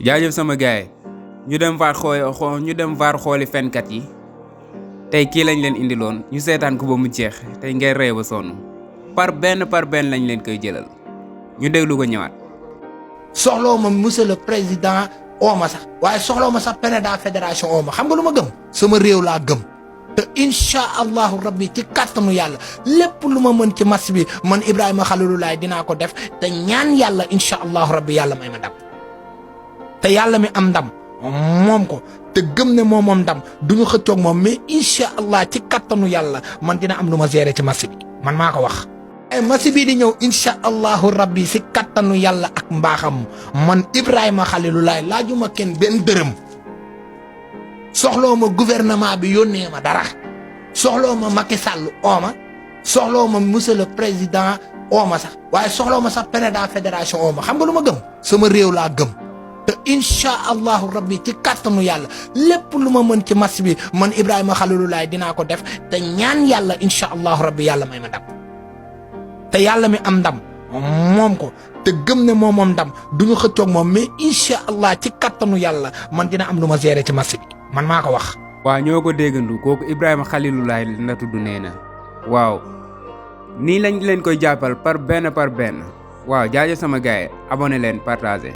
jaajëf sama gaay ñu dem vaar xooli fenkat yi tey kii lañ leen indiloon ñu seetaan ko ba mu jeex tey ngay ree ba sonn par benn lañ leen koy jëlal ñu déglu ko ñëwaat. soxloo ma monsieur le président ooma sax waaye soxloo ma sax président fédération ooma xam nga lu ma gëm sama réew laa gëm te incha allahu rabbi ci kàttanu yàlla lépp lu ma mën ci match bi man Ibrahima Khalilou Laye dinaa ko def te ñaan yàlla incha allahu rabbi yàlla may ma ndam te yàlla mi am ndam moom ko te gëm ne moom ndam du ñu xëccoog moom mais incha allah ci kattanu yàlla man dina am lu ma gérer ci match bi man maa ko wax. match bii di ñëw incha allahu rabbi si kattanu yàlla ak mbaaxam man Ibrahima Khalilou Laye laajuma kenn benn dërëm soxloo ma gouvernement bi yónnee ma dara soxloo ma Macky Sall ooma soxloo ma monsieur le président ooma sax waaye soxloo ma sax président fédération ooma xam nga lu ma gëm sama réew laa gëm. te incha allahu rabbi ci kàttanu yàlla lépp lu ma mën ci match bi man Ibrahima Khalilou Laye dinaa ko def te ñaan yàlla incha allahu rabbi yàlla may ma ndam te yàlla mi am ndam moom ko te gëm ne moom ndam du ñu xëccoog moom mais incha allah ci kàttanu yàlla man dina am lu ma gérer ci match bi man maa ko wax. waaw ñoo ko déggandu kooku Ibrahima Khalilou Laye la tudd nee na waaw nii lañ leen koy jàppal par benn waaw jaajëf sama gaay abonné leen partagé.